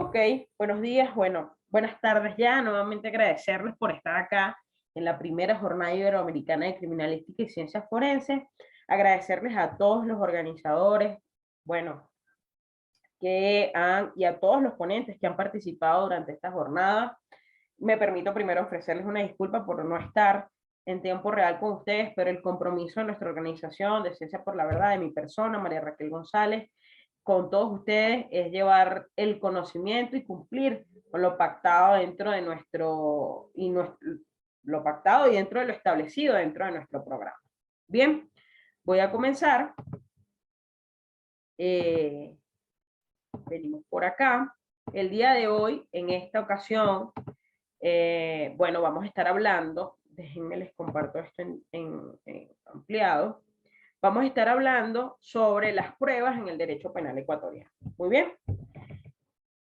Ok, buenos días, bueno, buenas tardes ya. Nuevamente agradecerles por estar acá en la primera jornada iberoamericana de criminalística y ciencias forenses. Agradecerles a todos los organizadores, bueno, y a todos los ponentes que han participado durante esta jornada. Me permito primero ofrecerles una disculpa por no estar en tiempo real con ustedes, pero el compromiso de nuestra organización de Ciencia por la Verdad, de mi persona, María Raquel González, con todos ustedes es llevar el conocimiento y cumplir con lo pactado dentro de lo pactado y dentro de lo establecido dentro de nuestro programa. Bien, voy a comenzar. Venimos por acá. El día de hoy, en esta ocasión, bueno, vamos a estar hablando, déjenme les comparto esto en ampliado. Vamos a estar hablando sobre las pruebas en el derecho penal ecuatoriano. Muy bien.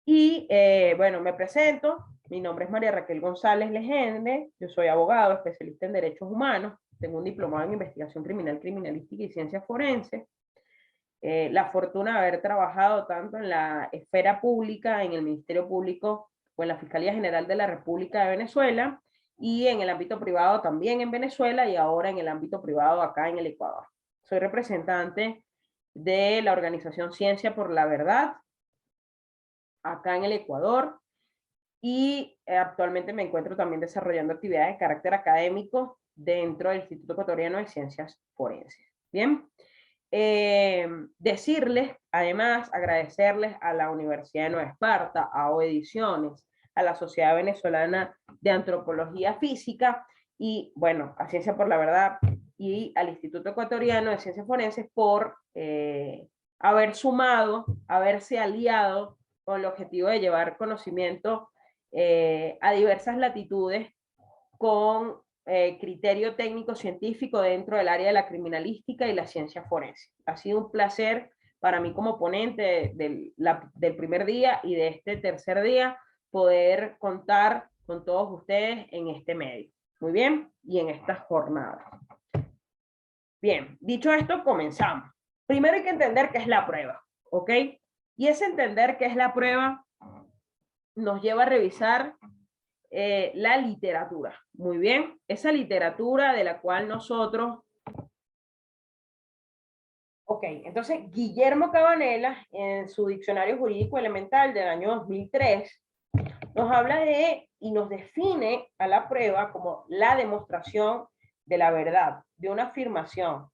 Y bueno, me presento. Mi nombre es María Raquel González Legendre. Yo soy abogado, especialista en derechos humanos. Tengo un diplomado en investigación criminal, criminalística y ciencias forenses. La fortuna de haber trabajado tanto en la esfera pública, en el Ministerio Público o en la Fiscalía General de la República de Venezuela, y en el ámbito privado también en Venezuela, y ahora en el ámbito privado acá en el Ecuador. Soy representante de la organización Ciencia por la Verdad acá en el Ecuador, y actualmente me encuentro también desarrollando actividades de carácter académico dentro del Instituto Ecuatoriano de Ciencias Forenses. Bien, decirles, además, agradecerles a la Universidad de Nueva Esparta, a O Ediciones, a la Sociedad Venezolana de Antropología Física y, bueno, a Ciencia por la Verdad y al Instituto Ecuatoriano de Ciencias Forenses por haber sumado, haberse aliado con el objetivo de llevar conocimiento a diversas latitudes con criterio técnico científico dentro del área de la criminalística y la ciencia forense. Ha sido un placer para mí como ponente del primer día y de este tercer día poder contar con todos ustedes en este medio. Muy bien, y en estas jornadas. Bien, dicho esto, comenzamos. Primero hay que entender qué es la prueba, ¿ok? Y ese entender qué es la prueba nos lleva a revisar la literatura. Muy bien, esa literatura de la cual nosotros... Ok, entonces Guillermo Cabanela, en su Diccionario Jurídico Elemental del año 2003, nos habla de y nos define a la prueba como la demostración de la verdad, de una afirmación,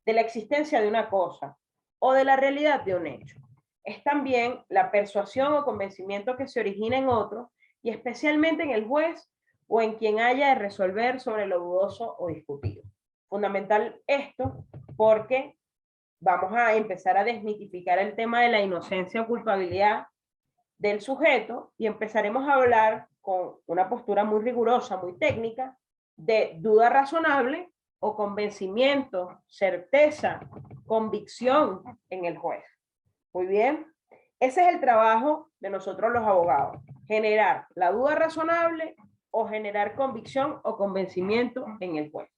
de la existencia de una cosa o de la realidad de un hecho. Es también la persuasión o convencimiento que se origina en otro y especialmente en el juez o en quien haya de resolver sobre lo dudoso o discutido. Fundamental esto porque vamos a empezar a desmitificar el tema de la inocencia o culpabilidad del sujeto y empezaremos a hablar con una postura muy rigurosa, muy técnica, de duda razonable o convencimiento, certeza, convicción en el juez. Muy bien. Ese es el trabajo de nosotros los abogados, generar la duda razonable o generar convicción o convencimiento en el juez.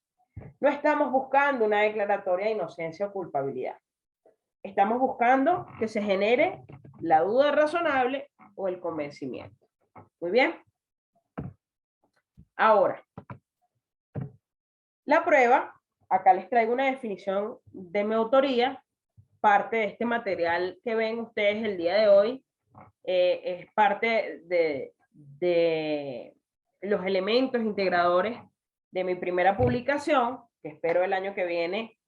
No estamos buscando una declaratoria de inocencia o culpabilidad. Estamos buscando que se genere la duda razonable o el convencimiento. Muy bien. Ahora, la prueba, acá les traigo una definición de mi autoría, parte de este material que ven ustedes el día de hoy, es parte de los elementos integradores de mi primera publicación, que espero el año que viene,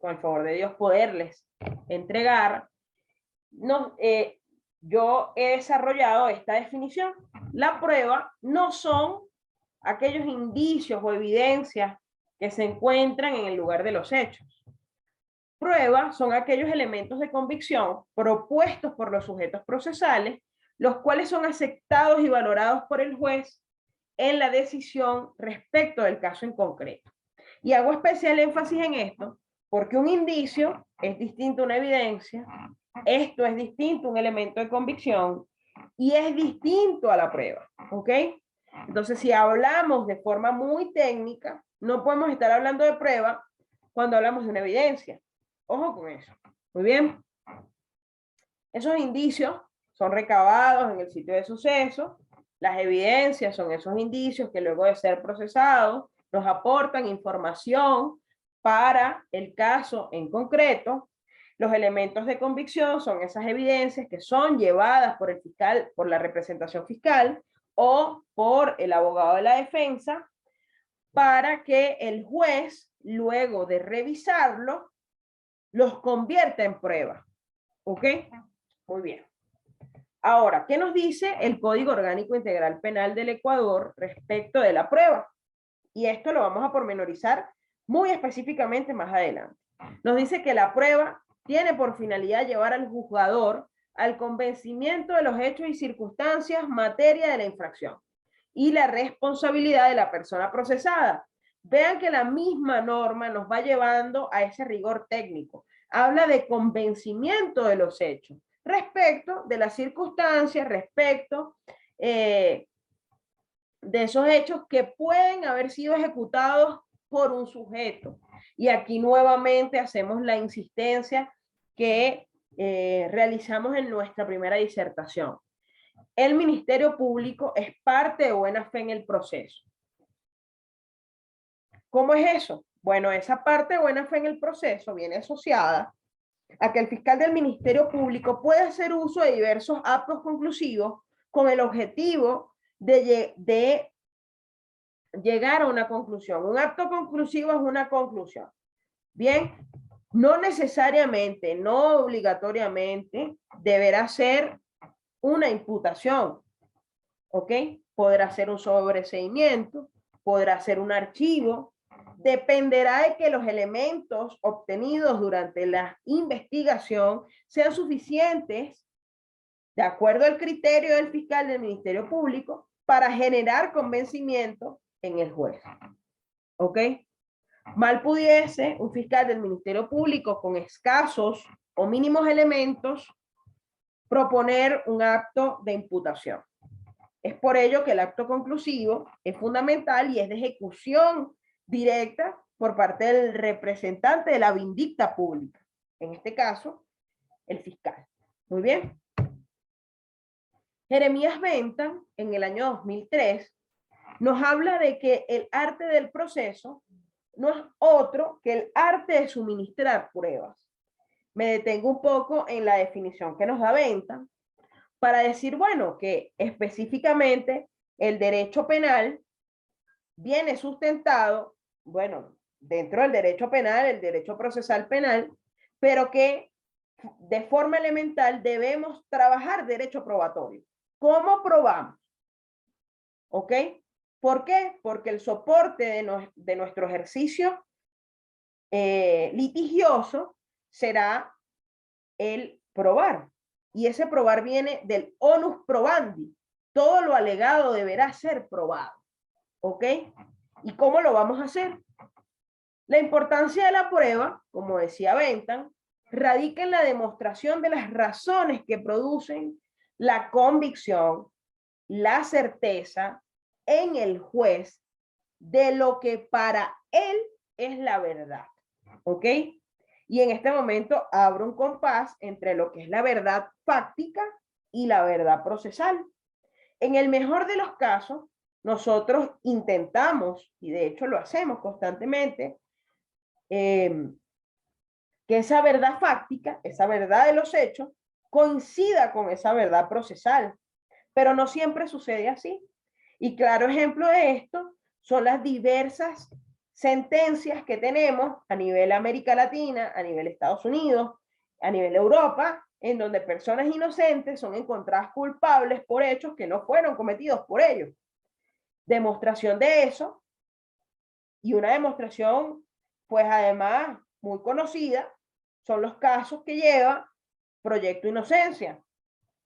con el favor de Dios, poderles entregar. Yo he desarrollado esta definición. La prueba no son aquellos indicios o evidencias que se encuentran en el lugar de los hechos. Pruebas son aquellos elementos de convicción propuestos por los sujetos procesales, los cuales son aceptados y valorados por el juez en la decisión respecto del caso en concreto. Y hago especial énfasis en esto porque un indicio es distinto a una evidencia, esto es distinto a un elemento de convicción y es distinto a la prueba, ¿ok? Entonces, si hablamos de forma muy técnica, no podemos estar hablando de prueba cuando hablamos de una evidencia. Ojo con eso. Muy bien. Esos indicios son recabados en el sitio de suceso. Las evidencias son esos indicios que luego de ser procesados nos aportan información para el caso en concreto. Los elementos de convicción son esas evidencias que son llevadas por el fiscal, por la representación fiscal o por el abogado de la defensa, para que el juez, luego de revisarlo, los convierta en prueba. ¿Ok? Muy bien. Ahora, ¿qué nos dice el Código Orgánico Integral Penal del Ecuador respecto de la prueba? Y esto lo vamos a pormenorizar muy específicamente más adelante. Nos dice que la prueba tiene por finalidad llevar al juzgador al convencimiento de los hechos y circunstancias materia de la infracción y la responsabilidad de la persona procesada. Vean que la misma norma nos va llevando a ese rigor técnico. Habla de convencimiento de los hechos, respecto de las circunstancias, respecto de esos hechos que pueden haber sido ejecutados por un sujeto. Y aquí nuevamente hacemos la insistencia que realizamos en nuestra primera disertación. El Ministerio Público es parte de buena fe en el proceso. ¿Cómo es eso? Bueno, esa parte de buena fe en el proceso viene asociada a que el fiscal del Ministerio Público puede hacer uso de diversos actos conclusivos con el objetivo de llegar a una conclusión. Un acto conclusivo es una conclusión. Bien, no necesariamente, no obligatoriamente deberá ser una imputación, ¿ok? Podrá ser un sobreseimiento, podrá ser un archivo, dependerá de que los elementos obtenidos durante la investigación sean suficientes, de acuerdo al criterio del fiscal del Ministerio Público, para generar convencimiento en el juez. ¿Ok? Mal pudiese un fiscal del Ministerio Público con escasos o mínimos elementos proponer un acto de imputación. Es por ello que el acto conclusivo es fundamental y es de ejecución directa por parte del representante de la vindicta pública. En este caso, el fiscal. Muy bien. Jeremías Bentham, en el año 2003, nos habla de que el arte del proceso no es otro que el arte de suministrar pruebas. Me detengo un poco en la definición que nos da Bentham para decir, bueno, que específicamente el derecho penal viene sustentado, bueno, dentro del derecho penal, el derecho procesal penal, pero que de forma elemental debemos trabajar derecho probatorio. ¿Cómo probamos? ¿Ok? ¿Por qué? Porque el soporte de nuestro ejercicio litigioso será el probar. Y ese probar viene del onus probandi. Todo lo alegado deberá ser probado. ¿Ok? ¿Y cómo lo vamos a hacer? La importancia de la prueba, como decía Bentham, radica en la demostración de las razones que producen la convicción, la certeza en el juez de lo que para él es la verdad. ¿Ok? Y en este momento abro un compás entre lo que es la verdad fáctica y la verdad procesal. En el mejor de los casos, nosotros intentamos, y de hecho lo hacemos constantemente, que esa verdad fáctica, esa verdad de los hechos, coincida con esa verdad procesal. Pero no siempre sucede así. Y claro ejemplo de esto son las diversas sentencias que tenemos a nivel América Latina, a nivel Estados Unidos, a nivel Europa, en donde personas inocentes son encontradas culpables por hechos que no fueron cometidos por ellos. Demostración de eso, y una demostración, pues además muy conocida, son los casos que lleva Proyecto Inocencia,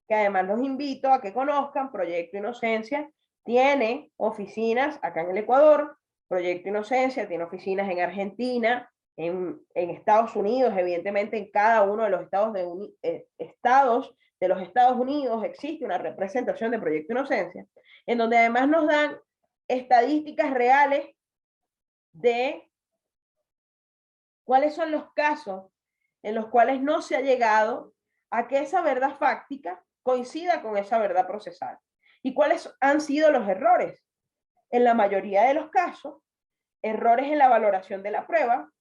que además los invito a que conozcan. Proyecto Inocencia tiene oficinas acá en el Ecuador, Proyecto Inocencia tiene oficinas en Argentina, en Estados Unidos, evidentemente en cada uno de los estados de los Estados Unidos existe una representación de Proyecto Inocencia, en donde además nos dan estadísticas reales de cuáles son los casos en los cuales no se ha llegado a que esa verdad fáctica coincida con esa verdad procesal. ¿Y cuáles han sido los errores? En la mayoría de los casos, errores en la valoración de la prueba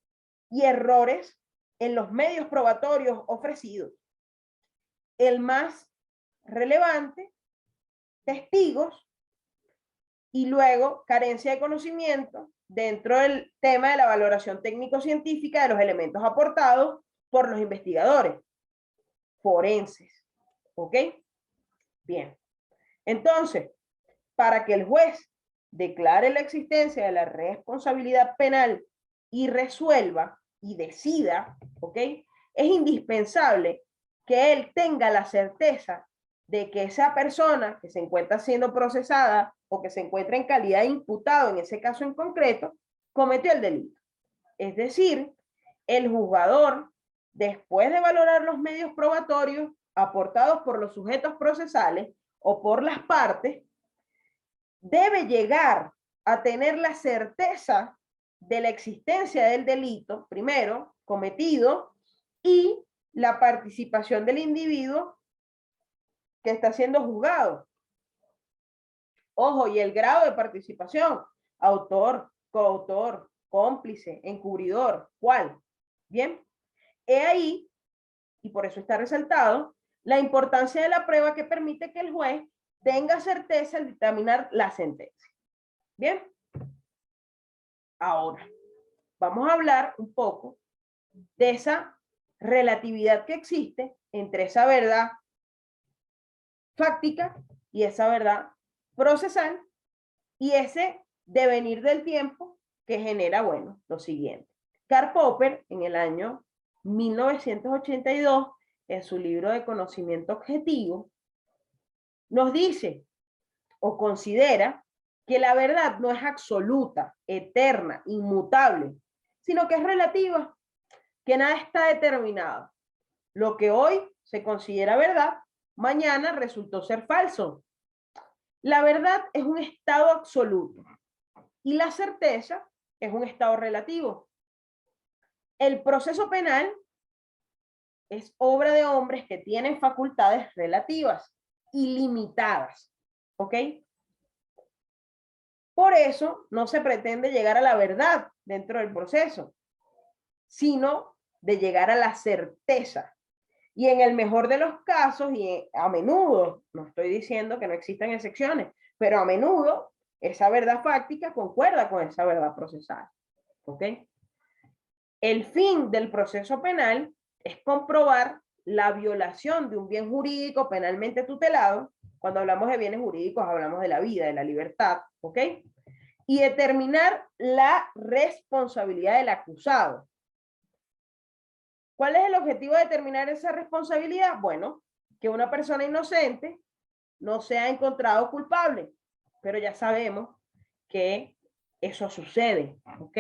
y errores en los medios probatorios ofrecidos. El más relevante, testigos, y luego carencia de conocimiento dentro del tema de la valoración técnico-científica de los elementos aportados por los investigadores forenses. ¿Ok? Bien. Entonces, para que el juez declare la existencia de la responsabilidad penal y resuelva y decida, ¿ok? Es indispensable que él tenga la certeza de que esa persona que se encuentra siendo procesada o que se encuentra en calidad de imputado en ese caso en concreto, cometió el delito. Es decir, el juzgador, después de valorar los medios probatorios aportados por los sujetos procesales o por las partes, debe llegar a tener la certeza de la existencia del delito, primero, cometido, y la participación del individuo que está siendo juzgado. Ojo, y el grado de participación, autor, coautor, cómplice, encubridor, ¿cuál? Bien, he ahí, y por eso está resaltado, la importancia de la prueba que permite que el juez tenga certeza al dictaminar la sentencia. Bien, ahora vamos a hablar un poco de esa relatividad que existe entre esa verdad fáctica y esa verdad procesal y ese devenir del tiempo que genera, bueno, lo siguiente. Karl Popper, en el año 1982, en su libro de Conocimiento Objetivo, nos dice o considera que la verdad no es absoluta, eterna, inmutable, sino que es relativa, que nada está determinado. Lo que hoy se considera verdad, mañana resultó ser falso. La verdad es un estado absoluto y la certeza es un estado relativo. El proceso penal es obra de hombres que tienen facultades relativas, ilimitadas, ¿ok? Por eso no se pretende llegar a la verdad dentro del proceso, sino de llegar a la certeza. Y en el mejor de los casos, y a menudo, no estoy diciendo que no existan excepciones, pero a menudo esa verdad fáctica concuerda con esa verdad procesal. ¿Ok? El fin del proceso penal es comprobar la violación de un bien jurídico penalmente tutelado. Cuando hablamos de bienes jurídicos hablamos de la vida, de la libertad, ¿ok? Y determinar la responsabilidad del acusado. ¿Cuál es el objetivo de determinar esa responsabilidad? Bueno, que una persona inocente no sea encontrado culpable, pero ya sabemos que eso sucede, ¿ok?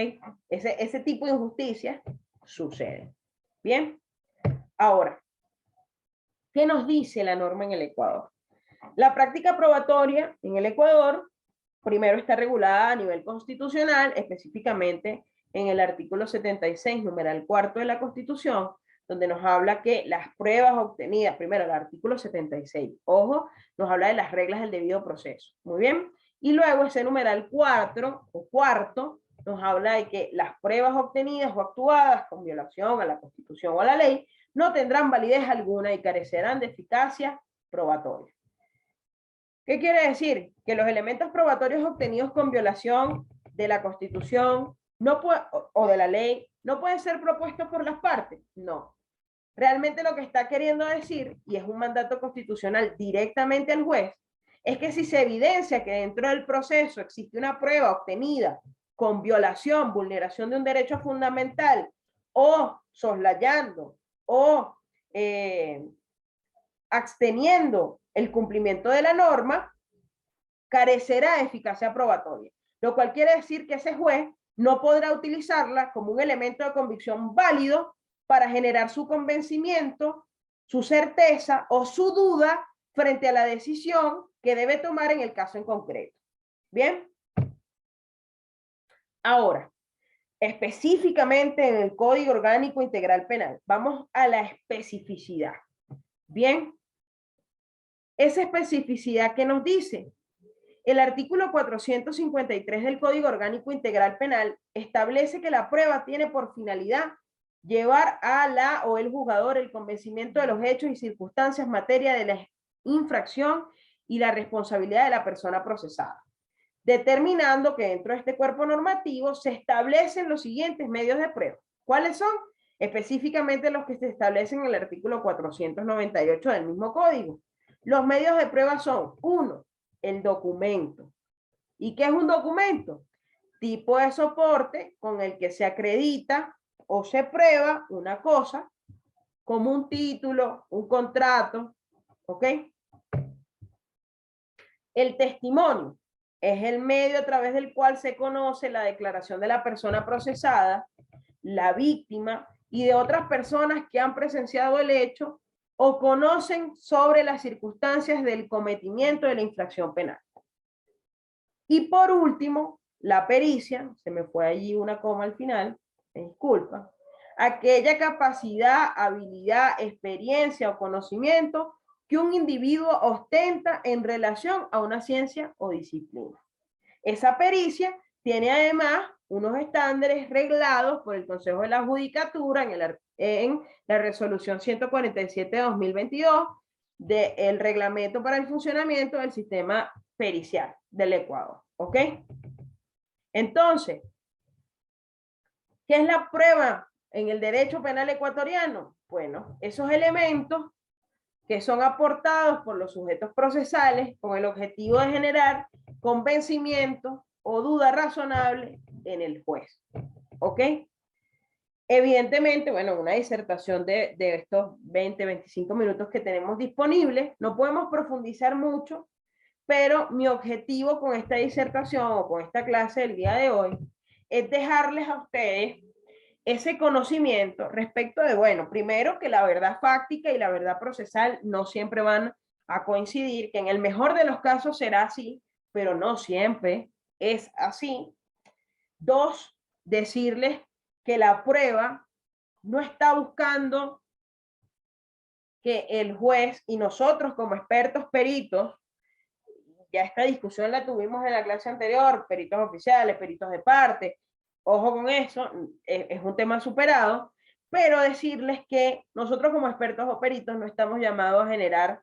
Ese tipo de injusticia sucede. Bien, ahora, ¿qué nos dice la norma en el Ecuador? La práctica probatoria en el Ecuador, primero está regulada a nivel constitucional, específicamente en el artículo 76, numeral cuarto de la Constitución, donde nos habla que las pruebas obtenidas, primero el artículo 76, ojo, nos habla de las reglas del debido proceso. Muy bien. Y luego ese numeral 4 o cuarto nos habla de que las pruebas obtenidas o actuadas con violación a la Constitución o a la ley no tendrán validez alguna y carecerán de eficacia probatoria. ¿Qué quiere decir? Que los elementos probatorios obtenidos con violación de la Constitución o de la ley no pueden ser propuestos por las partes. No. Realmente lo que está queriendo decir, y es un mandato constitucional directamente al juez, es que si se evidencia que dentro del proceso existe una prueba obtenida con violación, vulneración de un derecho fundamental, o soslayando, o absteniendo el cumplimiento de la norma, carecerá de eficacia probatoria, lo cual quiere decir que ese juez no podrá utilizarla como un elemento de convicción válido para generar su convencimiento, su certeza o su duda frente a la decisión que debe tomar en el caso en concreto. Bien. Ahora, específicamente en el Código Orgánico Integral Penal, vamos a la especificidad. Bien. esa especificidad que nos dice. El artículo 453 del Código Orgánico Integral Penal establece que la prueba tiene por finalidad llevar a la o el juzgador el convencimiento de los hechos y circunstancias en materia de la infracción y la responsabilidad de la persona procesada, determinando que dentro de este cuerpo normativo se establecen los siguientes medios de prueba. ¿Cuáles son? Específicamente los que se establecen en el artículo 498 del mismo código. Los medios de prueba son, 1, el documento. ¿Y qué es un documento? Tipo de soporte con el que se acredita o se prueba una cosa, como un título, un contrato, ¿ok? El testimonio es el medio a través del cual se conoce la declaración de la persona procesada, la víctima y de otras personas que han presenciado el hecho o conocen sobre las circunstancias del cometimiento de la infracción penal. Y por último, la pericia, se me fue allí una coma al final, me disculpa, aquella capacidad, habilidad, experiencia o conocimiento que un individuo ostenta en relación a una ciencia o disciplina. Esa pericia tiene además unos estándares reglados por el Consejo de la Judicatura en la resolución 147 de 2022 del reglamento para el funcionamiento del sistema pericial del Ecuador. ¿Ok? Entonces, ¿qué es la prueba en el derecho penal ecuatoriano? Bueno, esos elementos que son aportados por los sujetos procesales con el objetivo de generar convencimiento o duda razonable en el juez. ¿Ok? Evidentemente, bueno, una disertación de estos 20, 25 minutos que tenemos disponibles, no podemos profundizar mucho, pero mi objetivo con esta disertación o con esta clase del día de hoy es dejarles a ustedes ese conocimiento respecto de, bueno, primero que la verdad fáctica y la verdad procesal no siempre van a coincidir, que en el mejor de los casos será así, pero no siempre es así. 2, decirles que la prueba no está buscando que el juez y nosotros como expertos peritos, ya esta discusión la tuvimos en la clase anterior, peritos oficiales, peritos de parte, ojo con eso, es un tema superado, pero decirles que nosotros como expertos o peritos no estamos llamados a generar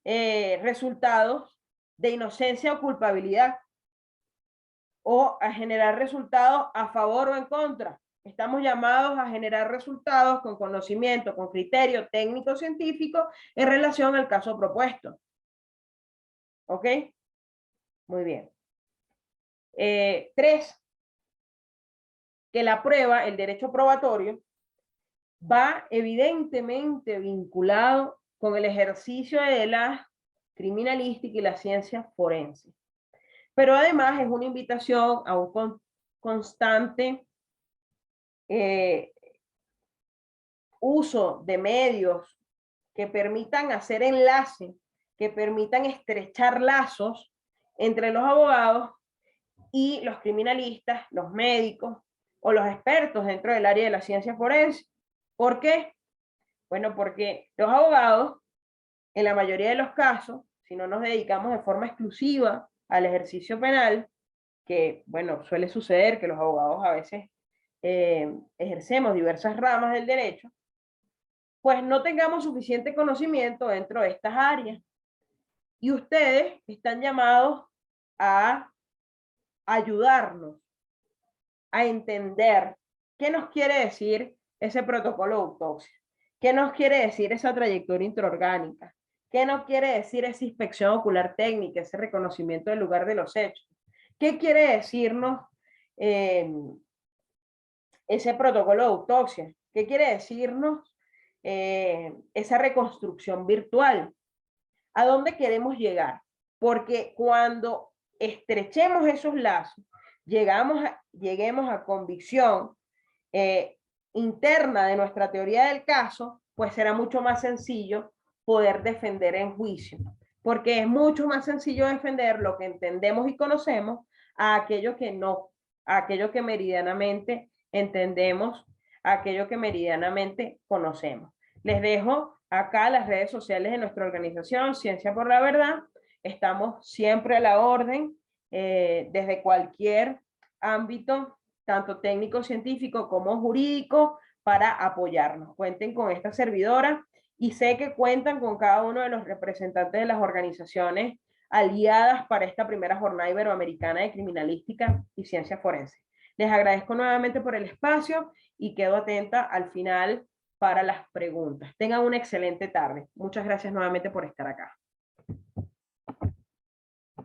resultados de inocencia o culpabilidad, o a generar resultados a favor o en contra. Estamos llamados a generar resultados con conocimiento, con criterio técnico científico en relación al caso propuesto. ¿Ok? Muy bien. 3, que la prueba, el derecho probatorio, va evidentemente vinculado con el ejercicio de la criminalística y la ciencia forense. Pero además es una invitación a un constante uso de medios que permitan hacer enlace, que permitan estrechar lazos entre los abogados y los criminalistas, los médicos o los expertos dentro del área de la ciencia forense. ¿Por qué? Bueno, porque los abogados, en la mayoría de los casos, si no nos dedicamos de forma exclusiva al ejercicio penal, que, bueno, suele suceder que los abogados a veces ejercemos diversas ramas del derecho, pues no tengamos suficiente conocimiento dentro de estas áreas. Y ustedes están llamados a ayudarnos a entender qué nos quiere decir ese protocolo de autopsia, qué nos quiere decir esa trayectoria intraorgánica, qué nos quiere decir esa inspección ocular técnica, ese reconocimiento del lugar de los hechos, qué quiere decirnos ese protocolo de autopsia, qué quiere decirnos esa reconstrucción virtual, a dónde queremos llegar, porque cuando estrechemos esos lazos, lleguemos a convicción interna de nuestra teoría del caso, pues será mucho más sencillo poder defender en juicio, porque es mucho más sencillo defender lo que entendemos y conocemos a aquello que no, a aquello que meridianamente entendemos, a aquello que meridianamente conocemos. Les dejo acá las redes sociales de nuestra organización, Ciencia por la Verdad. Estamos siempre a la orden, desde cualquier ámbito, tanto técnico, científico como jurídico, para apoyarnos. Cuenten con esta servidora y sé que cuentan con cada uno de los representantes de las organizaciones aliadas para esta primera jornada iberoamericana de criminalística y ciencia forense. Les agradezco nuevamente por el espacio y quedo atenta al final para las preguntas. Tengan una excelente tarde. Muchas gracias nuevamente por estar acá.